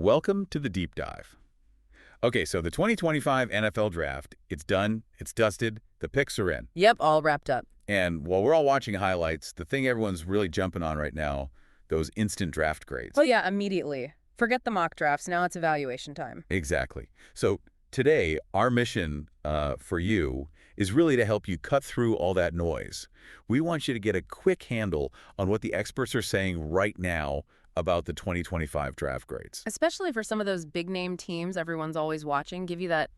Welcome to the deep dive. Okay, so the 2025 NFL Draft, it's done, it's dusted, the picks are in. Yep, all wrapped up. And while we're all watching highlights, the thing everyone's really jumping on right now, those instant draft grades. Oh yeah, immediately. Forget the mock drafts, now it's evaluation time. Exactly. So today, our mission for you is really to help you cut through all that noise. We want you to get a quick handle on what the experts are saying right now about the 2025 draft grades. Especially for some of those big-name teams everyone's always watching, give you that,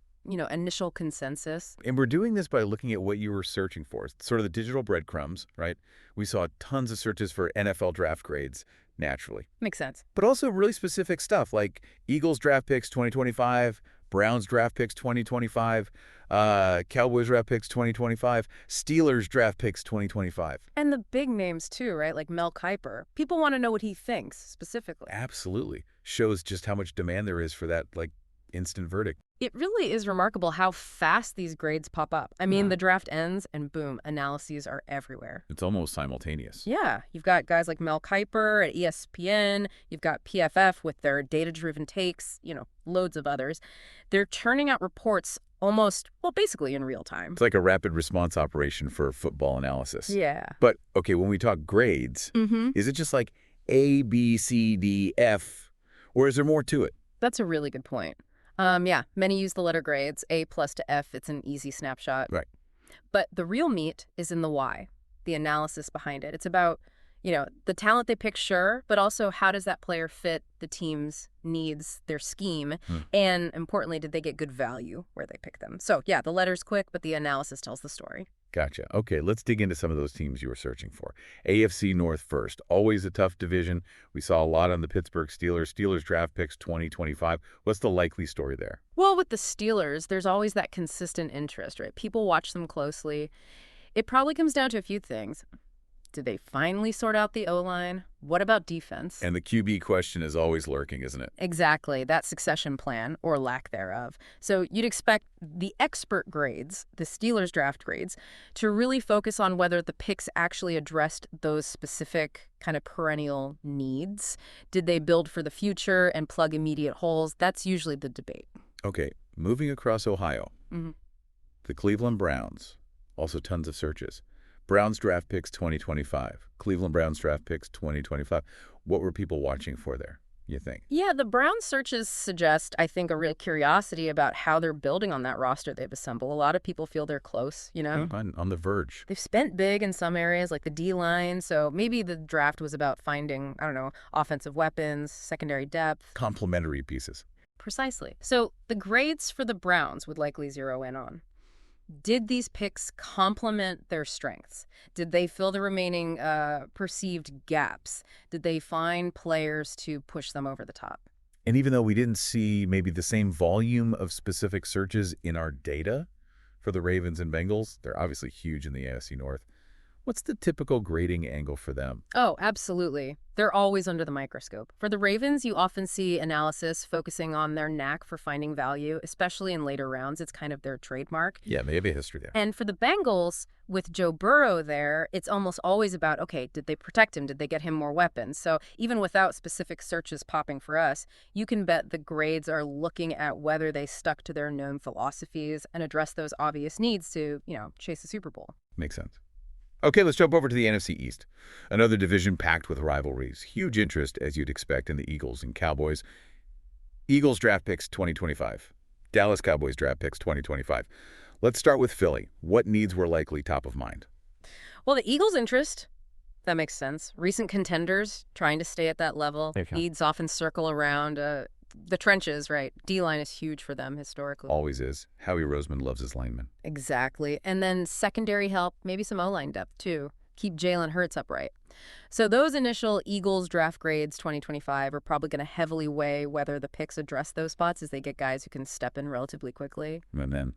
initial consensus. And we're doing this by looking at what you were searching for, sort of the digital breadcrumbs, right? We saw tons of searches for NFL draft grades, naturally. Makes sense. But also really specific stuff like Eagles draft picks 2025, Browns draft picks 2025, Cowboys draft picks 2025, Steelers draft picks 2025. And the big names too, right? Like Mel Kiper. People want to know what he thinks specifically. Absolutely. Shows just how much demand there is for that, instant verdict. It really is remarkable how fast these grades pop up. I mean, the draft ends and boom, analyses are everywhere. It's almost simultaneous. Yeah, you've got guys like Mel Kiper at ESPN, you've got PFF with their data-driven takes, loads of others. They're churning out reports almost, basically in real time. It's like a rapid response operation for football analysis. Yeah. But, okay, when we talk grades, is it just like A, B, C, D, F, or is there more to it? That's a really good point. Yeah, many use the letter grades, A plus to F. It's an easy snapshot. Right. But the real meat is in the why, the analysis behind it. It's about, the talent they pick, sure, but also how does that player fit the team's needs, their scheme, and importantly, did they get good value where they pick them? So, yeah, the letter's quick, but the analysis tells the story. Gotcha. Okay, let's dig into some of those teams you were searching for. AFC North first. Always a tough division. We saw a lot on the Pittsburgh Steelers. Steelers draft picks 2025. What's the likely story there? Well, with the Steelers, there's always that consistent interest, right? People watch them closely. It probably comes down to a few things. Did they finally sort out the O-line? What about defense? And the QB question is always lurking, isn't it? Exactly. That succession plan, or lack thereof. So you'd expect the expert grades, the Steelers draft grades, to really focus on whether the picks actually addressed those specific kind of perennial needs. Did they build for the future and plug immediate holes? That's usually the debate. Okay, moving across Ohio. The Cleveland Browns. Also tons of searches. Browns draft picks 2025. Cleveland Browns draft picks 2025. What were people watching for there, you think? Yeah, the Browns searches suggest, I think, a real curiosity about how they're building on that roster they've assembled. A lot of people feel they're close, On the verge. They've spent big in some areas, like the D-line, so maybe the draft was about finding, offensive weapons, secondary depth. Complementary pieces. Precisely. So the grades for the Browns would likely zero in on. Did these picks complement their strengths? Did they fill the remaining perceived gaps? Did they find players to push them over the top? And even though we didn't see maybe the same volume of specific searches in our data for the Ravens and Bengals, they're obviously huge in the AFC North. What's the typical grading angle for them? Oh, absolutely. They're always under the microscope. For the Ravens, you often see analysis focusing on their knack for finding value, especially in later rounds. It's kind of their trademark. Yeah, they have a history there. And for the Bengals, with Joe Burrow there, it's almost always about, okay, did they protect him? Did they get him more weapons? So even without specific searches popping for us, you can bet the grades are looking at whether they stuck to their known philosophies and address those obvious needs to, chase a Super Bowl. Makes sense. Okay, let's jump over to the NFC East. Another division packed with rivalries. Huge interest, as you'd expect, in the Eagles and Cowboys. Eagles draft picks 2025. Dallas Cowboys draft picks 2025. Let's start with Philly. What needs were likely top of mind? Well, the Eagles' interest, that makes sense. Recent contenders trying to stay at that level. Needs often circle around the trenches, right? D-line is huge for them historically. Always is. Howie Roseman loves his linemen. Exactly. And then secondary help, maybe some O-line depth too. Keep Jalen Hurts upright. So those initial Eagles draft grades 2025 are probably going to heavily weigh whether the picks address those spots as they get guys who can step in relatively quickly. And then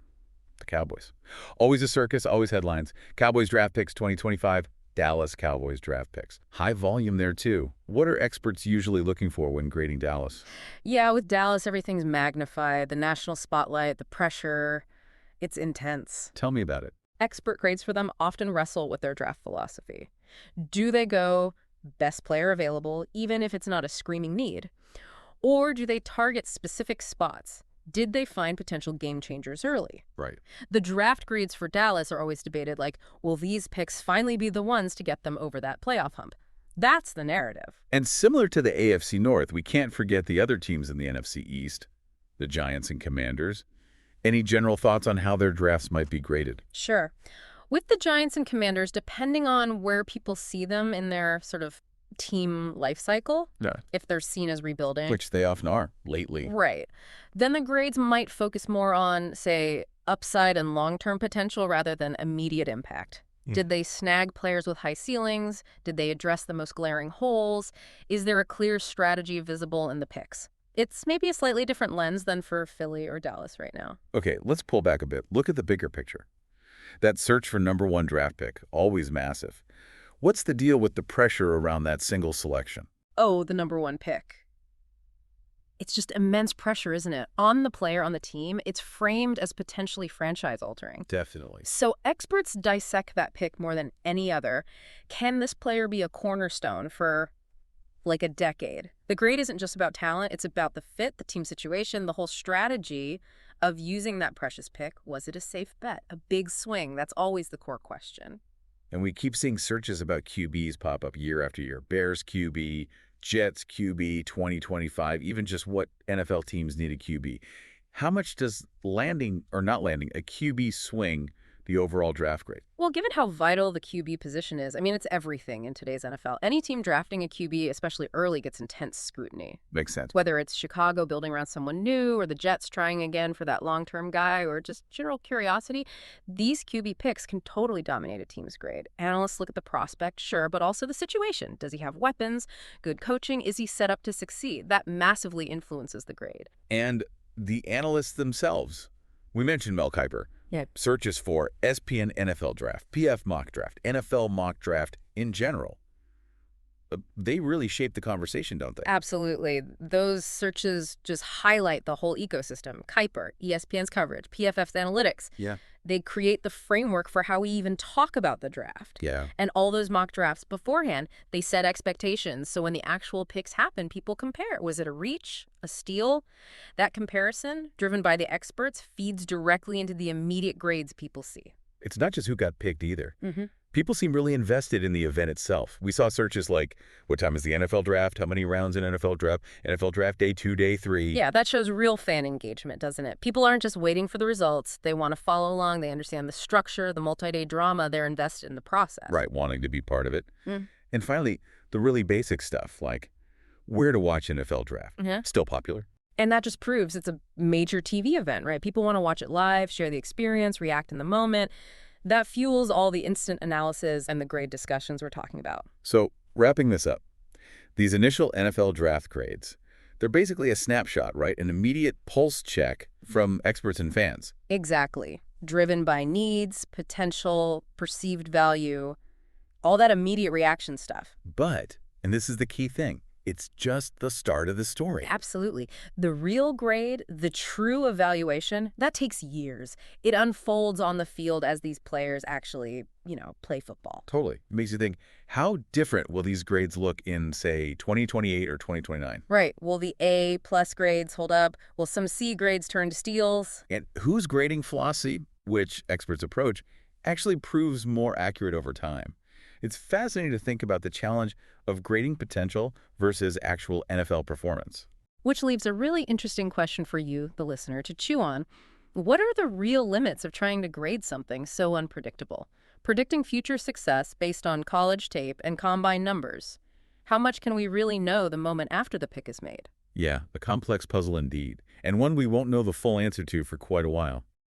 the Cowboys. Always a circus, always headlines. Cowboys draft picks 2025. Dallas Cowboys draft picks. High volume there, too. What are experts usually looking for when grading Dallas? Yeah, with Dallas, everything's magnified. The national spotlight, the pressure, it's intense. Tell me about it. Expert grades for them often wrestle with their draft philosophy. Do they go best player available, even if it's not a screaming need? Or do they target specific spots? Did they find potential game changers early? Right. The draft grades for Dallas are always debated like, will these picks finally be the ones to get them over that playoff hump? That's the narrative. And similar to the AFC North, we can't forget the other teams in the NFC East, the Giants and Commanders. Any general thoughts on how their drafts might be graded? Sure. With the Giants and Commanders, depending on where people see them in their sort of team life cycle, Yeah. if they're seen as rebuilding. Which they often are, lately. Right. Then the grades might focus more on, say, upside and long-term potential rather than immediate impact. Did they snag players with high ceilings? Did they address the most glaring holes? Is there a clear strategy visible in the picks? It's maybe a slightly different lens than for Philly or Dallas right now. Okay, let's pull back a bit. Look at the bigger picture. That search for #1 draft pick, always massive. What's the deal with the pressure around that single selection? Oh, the #1 pick. It's just immense pressure, isn't it? On the player, on the team, it's framed as potentially franchise-altering. Definitely. So experts dissect that pick more than any other. Can this player be a cornerstone for, like, a decade? The grade isn't just about talent. It's about the fit, the team situation, the whole strategy of using that precious pick. Was it a safe bet? A big swing? That's always the core question. And we keep seeing searches about QBs pop up year after year. Bears QB, Jets QB 2025, even just what NFL teams need a QB. How much does landing or not landing a QB swing the overall draft grade? Well, given how vital the QB position is, I mean, it's everything in today's NFL. Any team drafting a QB, especially early, gets intense scrutiny. Makes sense. Whether it's Chicago building around someone new or the Jets trying again for that long-term guy or just general curiosity, these QB picks can totally dominate a team's grade. Analysts look at the prospect, sure, but also the situation. Does he have weapons? Good coaching? Is he set up to succeed? That massively influences the grade. And the analysts themselves. We mentioned Mel Kiper. Yeah. Searches for SPN NFL Draft, PF Mock Draft, NFL Mock Draft in general. They really shape the conversation, don't they? Absolutely. Those searches just highlight the whole ecosystem. Kuiper, ESPN's coverage, PFF's analytics. Yeah. They create the framework for how we even talk about the draft. Yeah. And all those mock drafts beforehand, they set expectations. So when the actual picks happen, people compare. Was it a reach, a steal? That comparison, driven by the experts, feeds directly into the immediate grades people see. It's not just who got picked either. Mm-hmm. People seem really invested in the event itself. We saw searches like, what time is the NFL draft? How many rounds in NFL draft day 2, day 3? Yeah, that shows real fan engagement, doesn't it? People aren't just waiting for the results. They want to follow along. They understand the structure, the multi-day drama. They're invested in the process. Right, wanting to be part of it. Mm. And finally, the really basic stuff, like where to watch NFL draft. Yeah. Still popular. And that just proves it's a major TV event, right? People want to watch it live, share the experience, react in the moment. That fuels all the instant analysis and the grade discussions we're talking about. So, wrapping this up, these initial NFL draft grades, they're basically a snapshot, right? An immediate pulse check from experts and fans. Exactly. Driven by needs, potential, perceived value, all that immediate reaction stuff. But, and this is the key thing, it's just the start of the story. Absolutely. The real grade, the true evaluation, that takes years. It unfolds on the field as these players actually, play football. Totally. It makes you think, how different will these grades look in, say, 2028 or 2029? Right. Will the A+ grades hold up? Will some C grades turn to steals? And whose grading philosophy, which experts approach, actually proves more accurate over time? It's fascinating to think about the challenge of grading potential versus actual NFL performance. Which leaves a really interesting question for you, the listener, to chew on. What are the real limits of trying to grade something so unpredictable? Predicting future success based on college tape and combine numbers. How much can we really know the moment after the pick is made? Yeah, a complex puzzle indeed, and one we won't know the full answer to for quite a while.